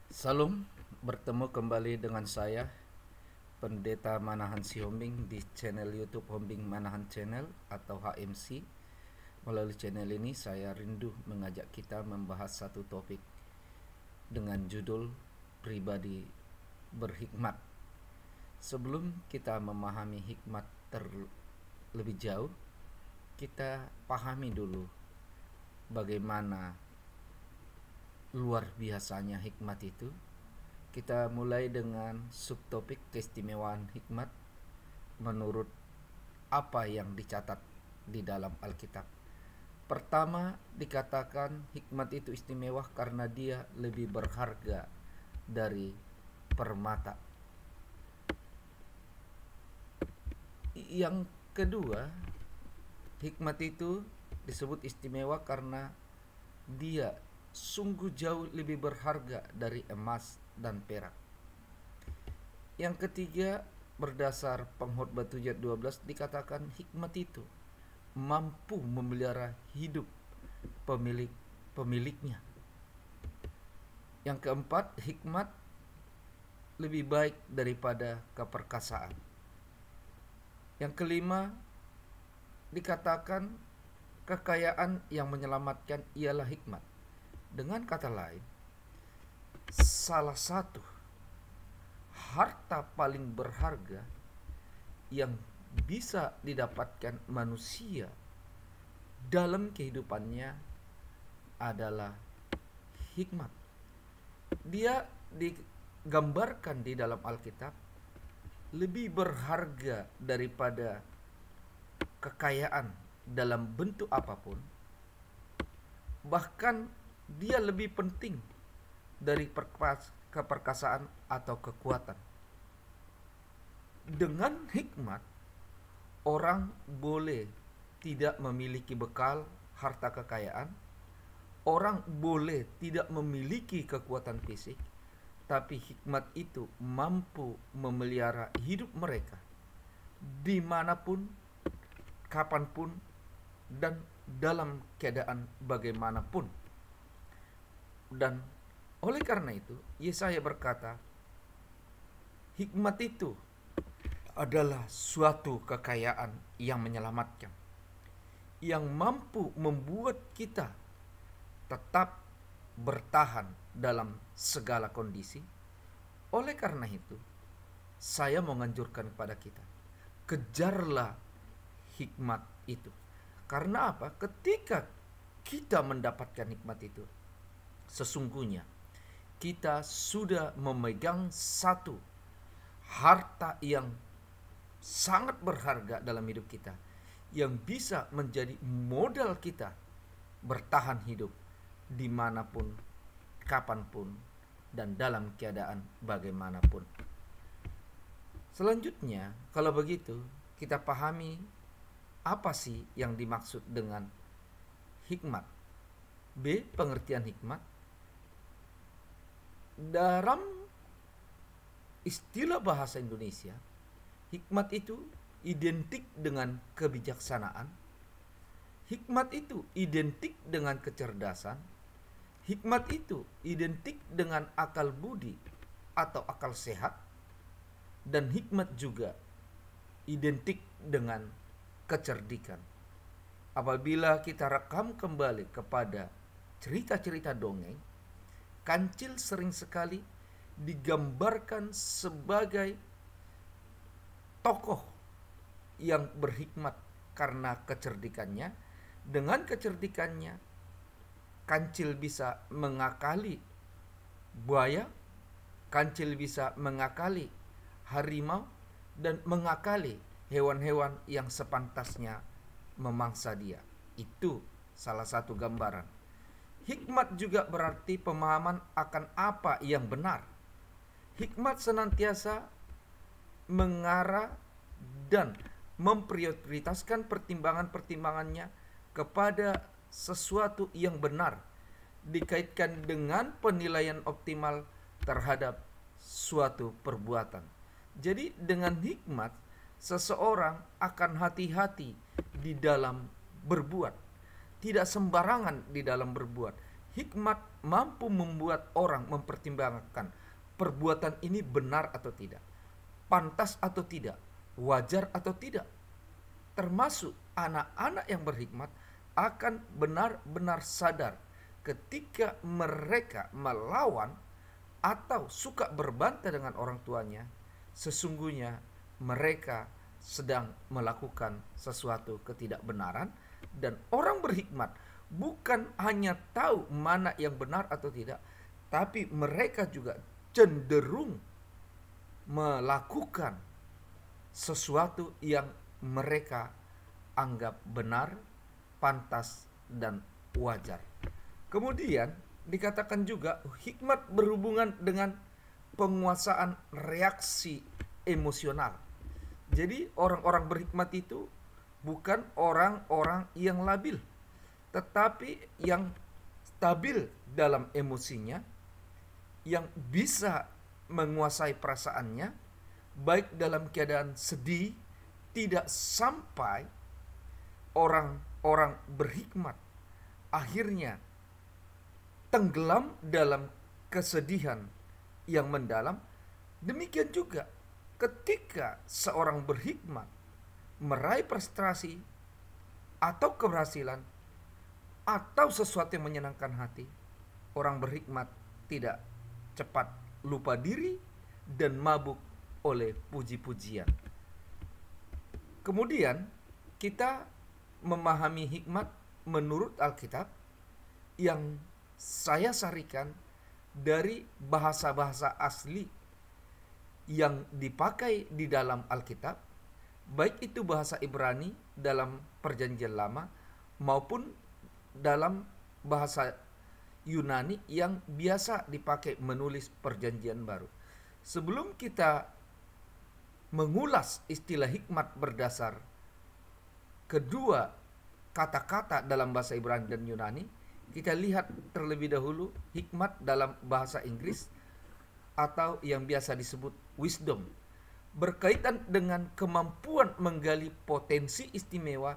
Salam, bertemu kembali dengan saya, Pendeta Manahan Sihombing di channel YouTube Hombing Manahan Channel atau HMC. Melalui channel ini saya rindu mengajak kita membahas satu topik dengan judul pribadi berhikmat. Sebelum kita memahami hikmat terlebih jauh, kita pahami dulu bagaimana luar biasanya hikmat itu. Kita mulai dengan subtopik keistimewaan hikmat menurut apa yang dicatat di dalam Alkitab. Pertama, dikatakan hikmat itu istimewa karena dia lebih berharga dari permata. Yang kedua, hikmat itu disebut istimewa karena dia sungguh jauh lebih berharga dari emas dan perak. Yang ketiga, berdasar Pengkhotbah 7:12 dikatakan hikmat itu mampu memelihara hidup pemiliknya. Yang keempat, hikmat lebih baik daripada keperkasaan. Yang kelima, dikatakan kekayaan yang menyelamatkan ialah hikmat. Dengan kata lain, salah satu harta paling berharga yang bisa didapatkan manusia dalam kehidupannya adalah hikmat. Dia digambarkan di dalam Alkitab lebih berharga daripada kekayaan dalam bentuk apapun. Bahkan dia lebih penting dari keperkasaan atau kekuatan. Dengan hikmat, orang boleh tidak memiliki bekal harta kekayaan, orang boleh tidak memiliki kekuatan fisik, tapi hikmat itu mampu memelihara hidup mereka dimanapun, kapanpun, dan dalam keadaan bagaimanapun. Dan oleh karena itu, Yesaya berkata, hikmat itu adalah suatu kekayaan yang menyelamatkan, yang mampu membuat kita tetap bertahan dalam segala kondisi. Oleh karena itu, saya menganjurkan kepada kita, kejarlah hikmat itu. Karena apa? Ketika kita mendapatkan hikmat itu, sesungguhnya kita sudah memegang satu harta yang sangat berharga dalam hidup kita, yang bisa menjadi modal kita bertahan hidup dimanapun, kapanpun, dan dalam keadaan bagaimanapun. Selanjutnya, kalau begitu, kita pahami apa sih yang dimaksud dengan hikmat. B. Pengertian hikmat. Dalam istilah bahasa Indonesia, hikmat itu identik dengan kebijaksanaan. Hikmat itu identik dengan kecerdasan. Hikmat itu identik dengan akal budi atau akal sehat. Dan hikmat juga identik dengan kecerdikan. Apabila kita rekam kembali kepada cerita-cerita dongeng, kancil sering sekali digambarkan sebagai tokoh yang berhikmat karena kecerdikannya. Dengan kecerdikannya, kancil bisa mengakali buaya, kancil bisa mengakali harimau, dan mengakali hewan-hewan yang sepantasnya memangsa dia. Itu salah satu gambaran. Hikmat juga berarti pemahaman akan apa yang benar. Hikmat senantiasa mengarah dan memprioritaskan pertimbangan-pertimbangannya kepada sesuatu yang benar, dikaitkan dengan penilaian optimal terhadap suatu perbuatan. Jadi dengan hikmat, seseorang akan hati-hati di dalam berbuat, tidak sembarangan di dalam berbuat. Hikmat mampu membuat orang mempertimbangkan perbuatan ini benar atau tidak, pantas atau tidak, wajar atau tidak. Termasuk anak-anak yang berhikmat akan benar-benar sadar ketika mereka melawan atau suka berbantah dengan orang tuanya, sesungguhnya mereka sedang melakukan sesuatu ketidakbenaran. Dan orang berhikmat bukan hanya tahu mana yang benar atau tidak, tapi mereka juga cenderung melakukan sesuatu yang mereka anggap benar, pantas, dan wajar. Kemudian dikatakan juga hikmat berhubungan dengan penguasaan reaksi emosional. Jadi orang-orang berhikmat itu bukan orang-orang yang labil, tetapi yang stabil dalam emosinya, yang bisa menguasai perasaannya, baik dalam keadaan sedih. Tidak sampai orang-orang berhikmat akhirnya tenggelam dalam kesedihan yang mendalam. Demikian juga ketika seorang berhikmat meraih prestasi atau keberhasilan atau sesuatu yang menyenangkan hati, orang berhikmat tidak cepat lupa diri dan mabuk oleh puji-pujian. Kemudian kita memahami hikmat menurut Alkitab yang saya sarikan dari bahasa-bahasa asli yang dipakai di dalam Alkitab, baik itu bahasa Ibrani dalam Perjanjian Lama maupun dalam bahasa Yunani yang biasa dipakai menulis Perjanjian Baru. Sebelum kita mengulas istilah hikmat berdasar kedua kata-kata dalam bahasa Ibrani dan Yunani, kita lihat terlebih dahulu hikmat dalam bahasa Inggris atau yang biasa disebut wisdom, berkaitan dengan kemampuan menggali potensi istimewa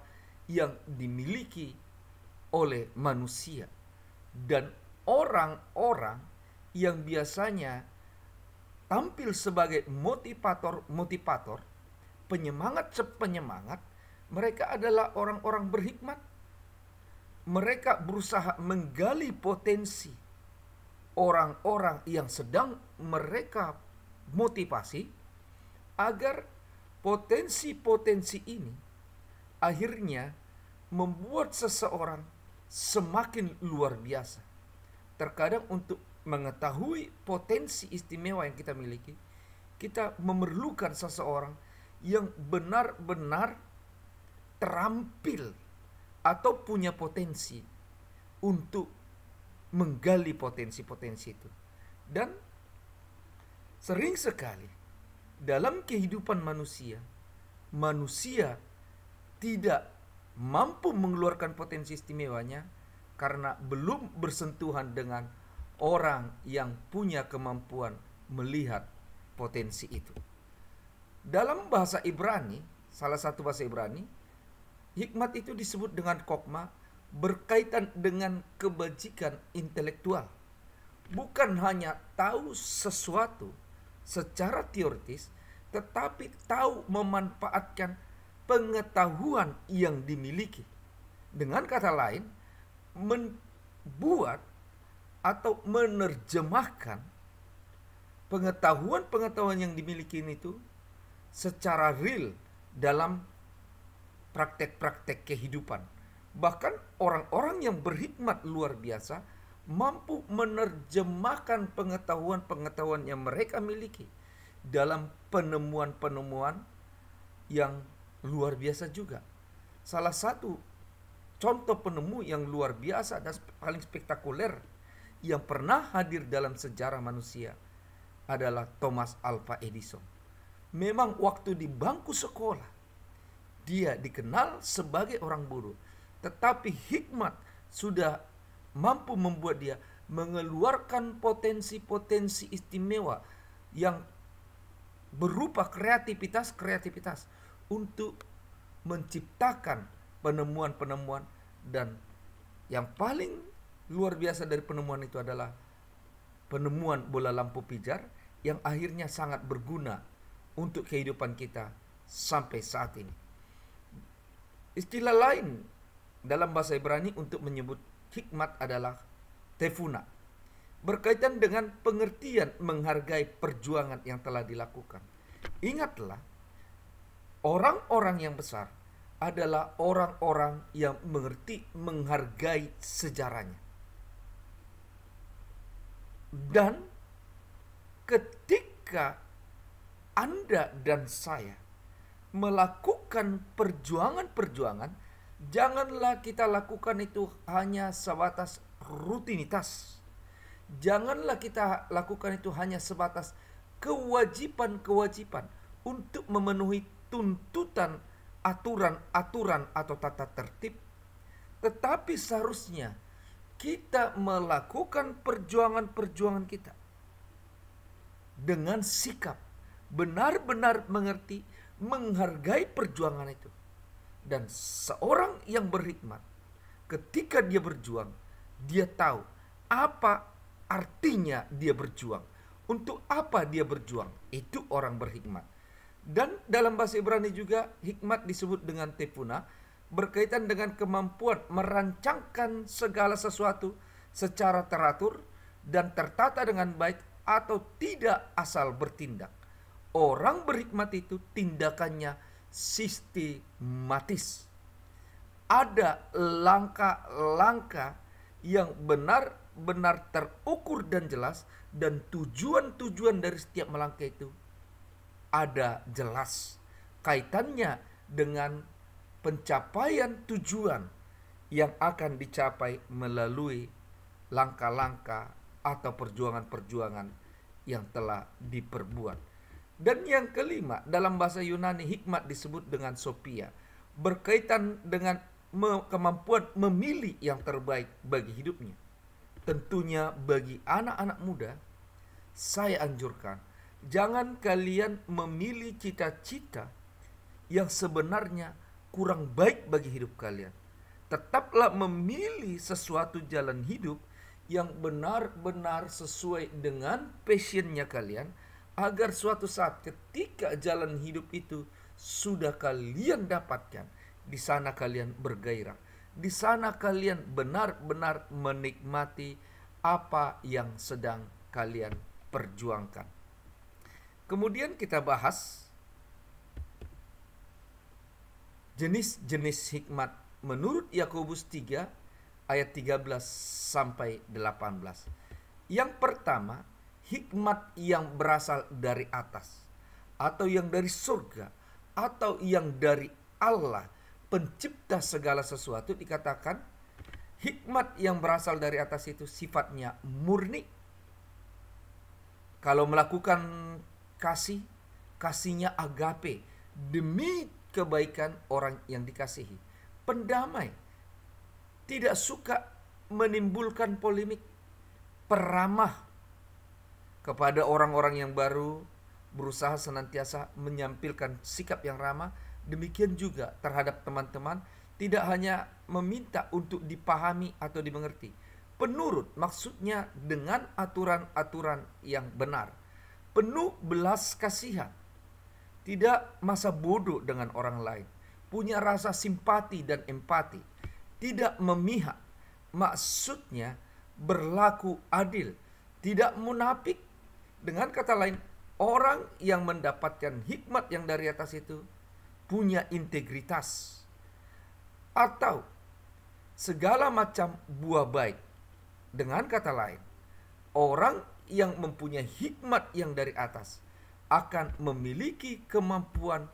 yang dimiliki oleh manusia dan orang-orang yang biasanya tampil sebagai motivator, penyemangat, mereka adalah orang-orang berhikmat. Mereka berusaha menggali potensi orang-orang yang sedang mereka motivasi agar potensi-potensi ini akhirnya membuat seseorang semakin luar biasa. Terkadang untuk mengetahui potensi istimewa yang kita miliki, kita memerlukan seseorang yang benar-benar terampil atau punya potensi untuk menggali potensi-potensi itu. Dan sering sekali dalam kehidupan manusia tidak mampu mengeluarkan potensi istimewanya karena belum bersentuhan dengan orang yang punya kemampuan melihat potensi itu. Dalam bahasa Ibrani, salah satu bahasa Ibrani, hikmat itu disebut dengan kokma, berkaitan dengan kebajikan intelektual. Bukan hanya tahu sesuatu secara teoritis, tetapi tahu memanfaatkan pengetahuan yang dimiliki. Dengan kata lain, membuat atau menerjemahkan pengetahuan-pengetahuan yang dimiliki itu secara real dalam praktek-praktek kehidupan. Bahkan orang-orang yang berhikmat luar biasa mampu menerjemahkan pengetahuan-pengetahuan yang mereka miliki dalam penemuan-penemuan yang luar biasa juga. Salah satu contoh penemu yang luar biasa dan paling spektakuler yang pernah hadir dalam sejarah manusia adalah Thomas Alva Edison. Memang waktu di bangku sekolah dia dikenal sebagai orang bodoh, tetapi hikmat sudah mampu membuat dia mengeluarkan potensi-potensi istimewa yang berupa kreativitas untuk menciptakan penemuan-penemuan. Dan yang paling luar biasa dari penemuan itu adalah penemuan bola lampu pijar yang akhirnya sangat berguna untuk kehidupan kita sampai saat ini. Istilah lain dalam bahasa Ibrani untuk menyebut hikmat adalah tefuna, berkaitan dengan pengertian menghargai perjuangan yang telah dilakukan. Ingatlah, orang-orang yang besar adalah orang-orang yang mengerti menghargai sejarahnya. Dan ketika Anda dan saya melakukan perjuangan-perjuangan, janganlah kita lakukan itu hanya sebatas rutinitas. Janganlah kita lakukan itu hanya sebatas kewajiban-kewajiban untuk memenuhi tuntutan aturan-aturan atau tata tertib. Tetapi seharusnya kita melakukan perjuangan-perjuangan kita dengan sikap benar-benar mengerti, menghargai perjuangan itu. Dan seorang yang berhikmat, ketika dia berjuang, dia tahu apa artinya dia berjuang, untuk apa dia berjuang. Itu orang berhikmat. Dan dalam bahasa Ibrani juga hikmat disebut dengan tefuna, berkaitan dengan kemampuan merancangkan segala sesuatu secara teratur dan tertata dengan baik, atau tidak asal bertindak. Orang berhikmat itu tindakannya sistematis. Ada langkah-langkah yang benar-benar terukur dan jelas, dan tujuan-tujuan dari setiap melangkah itu ada jelas kaitannya dengan pencapaian tujuan yang akan dicapai melalui langkah-langkah atau perjuangan-perjuangan yang telah diperbuat. Dan yang kelima, dalam bahasa Yunani hikmat disebut dengan sophia, berkaitan dengan kemampuan memilih yang terbaik bagi hidupnya. Tentunya bagi anak-anak muda, saya anjurkan, jangan kalian memilih cita-cita yang sebenarnya kurang baik bagi hidup kalian. Tetaplah memilih sesuatu jalan hidup yang benar-benar sesuai dengan passionnya kalian, agar suatu saat ketika jalan hidup itu sudah kalian dapatkan, di sana kalian bergairah, di sana kalian benar-benar menikmati apa yang sedang kalian perjuangkan. Kemudian kita bahas jenis-jenis hikmat menurut Yakobus 3 ayat 13 sampai 18. Yang pertama, hikmat yang berasal dari atas, atau yang dari surga, atau yang dari Allah, pencipta segala sesuatu. Dikatakan hikmat yang berasal dari atas itu sifatnya murni. Kalau melakukan kasihnya agape, demi kebaikan orang yang dikasihi. Pendamai, tidak suka menimbulkan polemik, peramah kepada orang-orang yang baru, berusaha senantiasa menyampilkan sikap yang ramah. Demikian juga terhadap teman-teman, tidak hanya meminta untuk dipahami atau dimengerti. Penurut, maksudnya dengan aturan-aturan yang benar. Penuh belas kasihan, tidak masa bodoh dengan orang lain, punya rasa simpati dan empati, tidak memihak, maksudnya berlaku adil, tidak munafik. Dengan kata lain, orang yang mendapatkan hikmat yang dari atas itu punya integritas, atau segala macam buah baik. Dengan kata lain, orang yang mempunyai hikmat yang dari atas akan memiliki kemampuan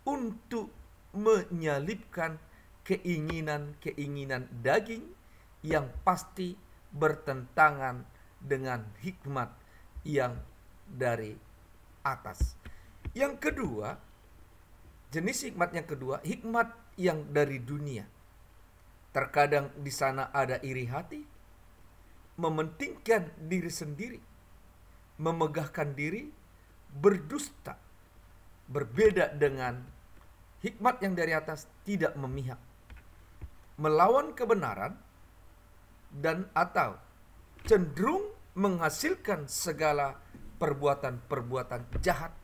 untuk menyalipkan keinginan-keinginan daging yang pasti bertentangan dengan hikmat yang dari atas. Yang kedua, jenis hikmat yang kedua, hikmat yang dari dunia. Terkadang di sana ada iri hati, mementingkan diri sendiri, memegahkan diri, berdusta. Berbeda dengan hikmat yang dari atas, tidak memihak, melawan kebenaran, dan atau cenderung menghasilkan segala perbuatan-perbuatan jahat,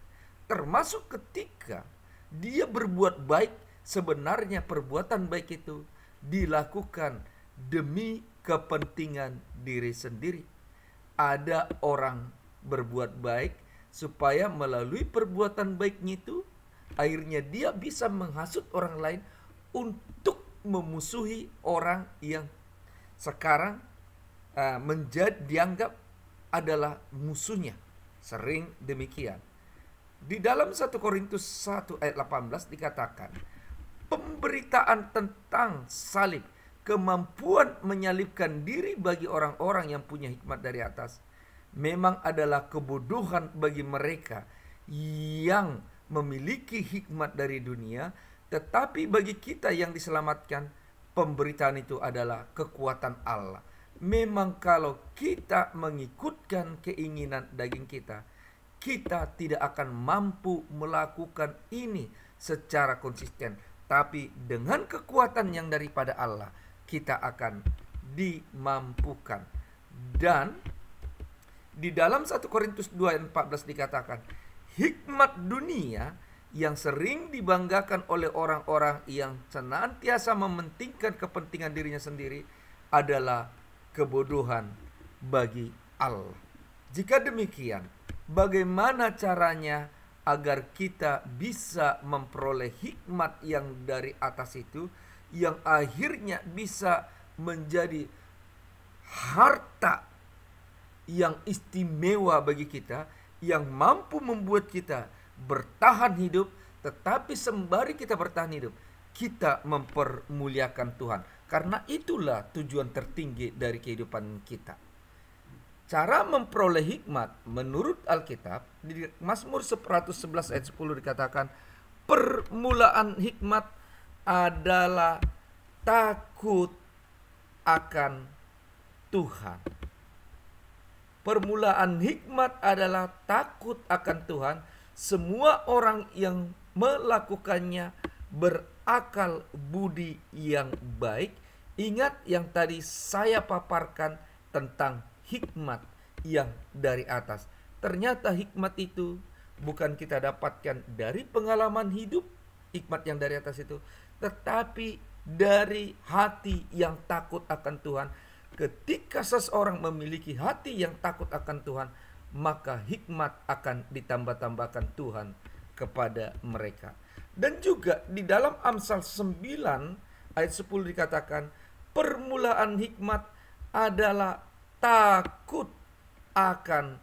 termasuk ketika dia berbuat baik. Sebenarnya perbuatan baik itu dilakukan demi kepentingan diri sendiri. Ada orang berbuat baik supaya melalui perbuatan baiknya itu akhirnya dia bisa menghasut orang lain untuk memusuhi orang yang sekarang dianggap adalah musuhnya. Sering demikian. Di dalam 1 Korintus 1 ayat 18 dikatakan, pemberitaan tentang salib, kemampuan menyalibkan diri bagi orang-orang yang punya hikmat dari atas, memang adalah kebodohan bagi mereka yang memiliki hikmat dari dunia. Tetapi bagi kita yang diselamatkan, pemberitaan itu adalah kekuatan Allah. Memang kalau kita mengikutkan keinginan daging kita, kita tidak akan mampu melakukan ini secara konsisten. Tapi dengan kekuatan yang daripada Allah, kita akan dimampukan. Dan di dalam 1 Korintus 2 ayat 14 dikatakan, hikmat dunia yang sering dibanggakan oleh orang-orang yang senantiasa mementingkan kepentingan dirinya sendiri adalah kebodohan bagi Allah. Jika demikian, bagaimana caranya agar kita bisa memperoleh hikmat yang dari atas itu, yang akhirnya bisa menjadi harta yang istimewa bagi kita, yang mampu membuat kita bertahan hidup. Tetapi sembari kita bertahan hidup, kita mempermuliakan Tuhan, karena itulah tujuan tertinggi dari kehidupan kita. Cara memperoleh hikmat menurut Alkitab, di Mazmur 111 ayat 10 dikatakan, permulaan hikmat adalah takut akan Tuhan. Permulaan hikmat adalah takut akan Tuhan. Semua orang yang melakukannya berakal budi yang baik. Ingat yang tadi saya paparkan tentang hikmat yang dari atas. Ternyata hikmat itu bukan kita dapatkan dari pengalaman hidup, hikmat yang dari atas itu, tetapi dari hati yang takut akan Tuhan. Ketika seseorang memiliki hati yang takut akan Tuhan, maka hikmat akan ditambah-tambahkan Tuhan kepada mereka. Dan juga di dalam Amsal 9 ayat 10 dikatakan, permulaan hikmat adalah takut akan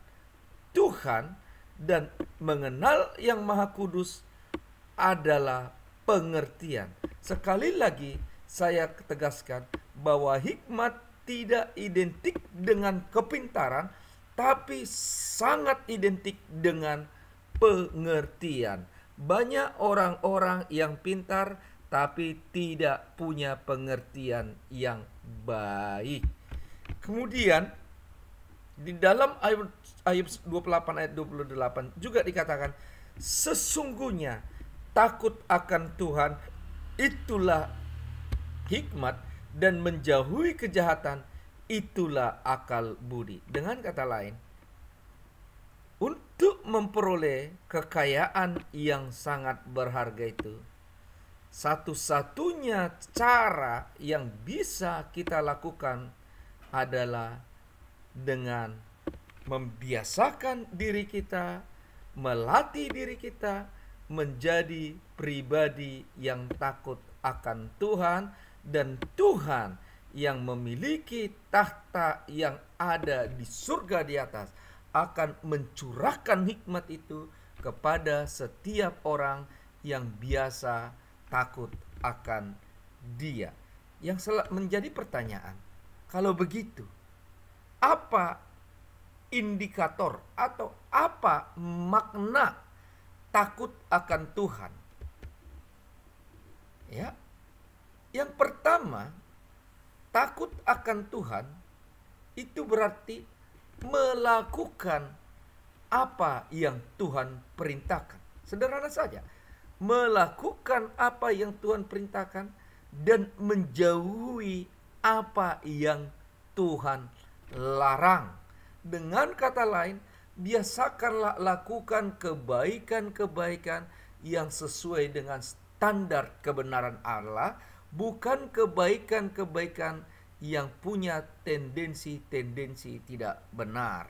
Tuhan, dan mengenal yang Maha Kudus adalah pengertian. Sekali lagi saya tegaskan bahwa hikmat tidak identik dengan kepintaran, tapi sangat identik dengan pengertian. Banyak orang-orang yang pintar tapi tidak punya pengertian yang baik. Kemudian di dalam Ayub 28 ayat 28 juga dikatakan, sesungguhnya takut akan Tuhan itulah hikmat, dan menjauhi kejahatan itulah akal budi. Dengan kata lain, untuk memperoleh kekayaan yang sangat berharga itu, satu-satunya cara yang bisa kita lakukan adalah dengan membiasakan diri kita, melatih diri kita menjadi pribadi yang takut akan Tuhan. Dan Tuhan yang memiliki tahta yang ada di surga di atas akan mencurahkan hikmat itu kepada setiap orang yang biasa takut akan Dia. Yang menjadi pertanyaan, kalau begitu, apa indikator atau apa makna takut akan Tuhan? Ya, yang pertama, takut akan Tuhan itu berarti melakukan apa yang Tuhan perintahkan. Sederhana saja, melakukan apa yang Tuhan perintahkan dan menjauhi apa yang Tuhan larang. Dengan kata lain, biasakanlah lakukan kebaikan-kebaikan yang sesuai dengan standar kebenaran Allah, bukan kebaikan-kebaikan yang punya tendensi-tendensi tidak benar.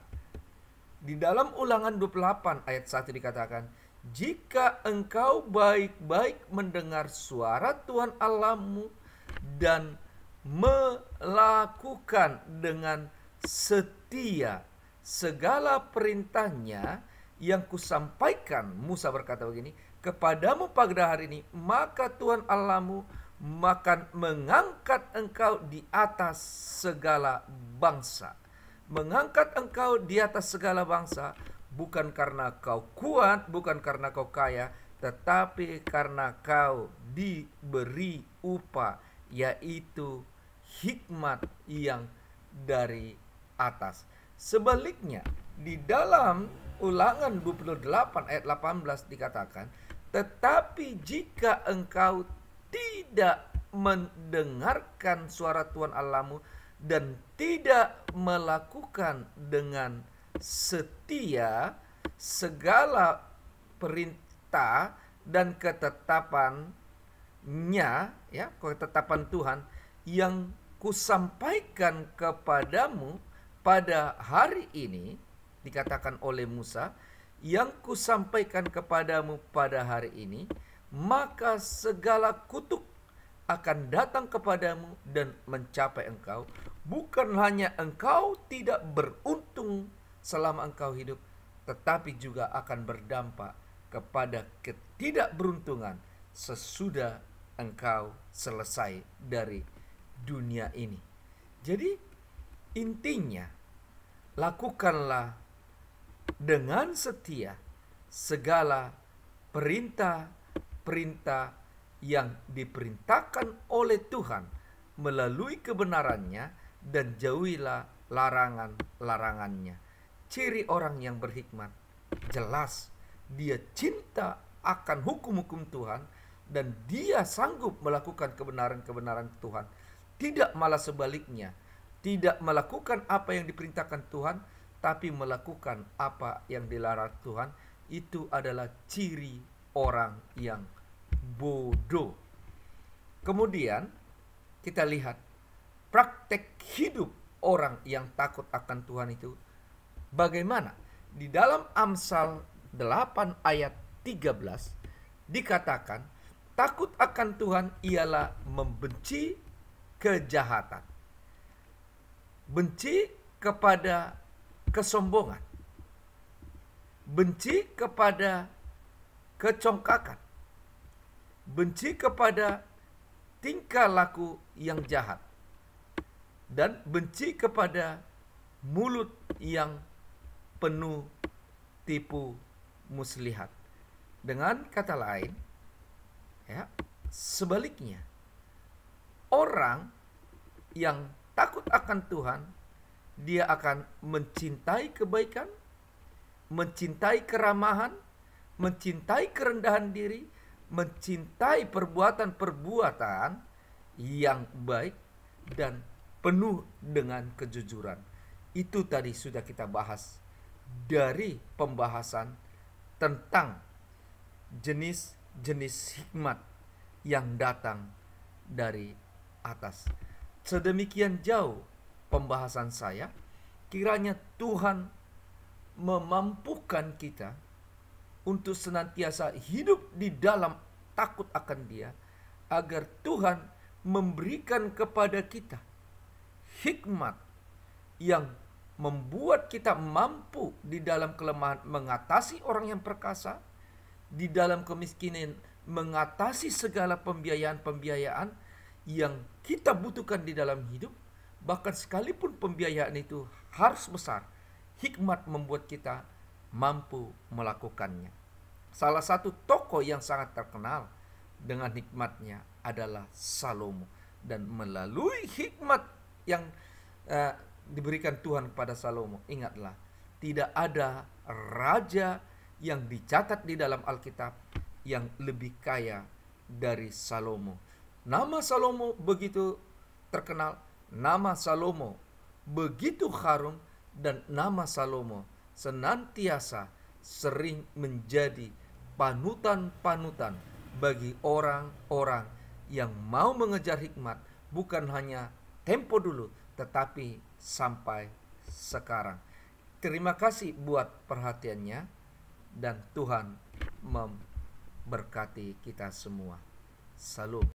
Di dalam Ulangan 28 ayat 1 dikatakan, jika engkau baik-baik mendengar suara Tuhan Allahmu dan melakukan dengan setia segala perintahnya yang kusampaikan, Musa berkata begini, kepadamu pada hari ini, maka Tuhan Allahmu akan mengangkat engkau di atas segala bangsa. Mengangkat engkau di atas segala bangsa, bukan karena kau kuat, bukan karena kau kaya, tetapi karena kau diberi upah, yaitu hikmat yang dari atas. Sebaliknya, di dalam Ulangan 28 ayat 18 dikatakan, tetapi jika engkau tidak mendengarkan suara Tuhan Allahmu dan tidak melakukan dengan setia segala perintah dan ketetapannya, ya, ketetapan Tuhan yang kusampaikan kepadamu pada hari ini, dikatakan oleh Musa, yang kusampaikan kepadamu pada hari ini, maka segala kutuk akan datang kepadamu dan mencapai engkau. Bukan hanya engkau tidak beruntung selama engkau hidup, tetapi juga akan berdampak kepada ketidakberuntungan sesudah engkau selesai dari dunia ini. Jadi intinya, lakukanlah dengan setia segala perintah-perintah yang diperintahkan oleh Tuhan melalui kebenarannya, dan jauhilah larangan-larangannya. Ciri orang yang berhikmat jelas dia cinta akan hukum-hukum Tuhan dan dia sanggup melakukan kebenaran-kebenaran Tuhan, tidak malah sebaliknya, tidak melakukan apa yang diperintahkan Tuhan tapi melakukan apa yang dilarang Tuhan. Itu adalah ciri orang yang bodoh. Kemudian kita lihat praktek hidup orang yang takut akan Tuhan itu bagaimana. Di dalam Amsal 8 ayat 13 dikatakan, takut akan Tuhan ialah membenci kejahatan, benci kepada kesombongan, benci kepada kecongkakan, benci kepada tingkah laku yang jahat, dan benci kepada mulut yang penuh tipu muslihat. Dengan kata lain, ya, sebaliknya, orang yang takut akan Tuhan, dia akan mencintai kebaikan, mencintai keramahan, mencintai kerendahan diri, mencintai perbuatan-perbuatan yang baik dan penuh dengan kejujuran. Itu tadi sudah kita bahas dari pembahasan tentang jenis-jenis hikmat yang datang dari atas. Sedemikian jauh pembahasan saya. Kiranya Tuhan memampukan kita untuk senantiasa hidup di dalam takut akan Dia, agar Tuhan memberikan kepada kita hikmat yang membuat kita mampu di dalam kelemahan mengatasi orang yang perkasa, di dalam kemiskinan mengatasi segala pembiayaan-pembiayaan yang kita butuhkan di dalam hidup. Bahkan sekalipun pembiayaan itu harus besar, hikmat membuat kita mampu melakukannya. Salah satu tokoh yang sangat terkenal dengan hikmatnya adalah Salomo. Dan melalui hikmat yang diberikan Tuhan kepada Salomo, ingatlah, tidak ada raja yang dicatat di dalam Alkitab yang lebih kaya dari Salomo. Nama Salomo begitu terkenal. Nama Salomo begitu harum, dan nama Salomo senantiasa sering menjadi panutan-panutan bagi orang-orang yang mau mengejar hikmat, bukan hanya tempo dulu tetapi sampai sekarang. Terima kasih buat perhatiannya, dan Tuhan memberkati kita semua. Salam.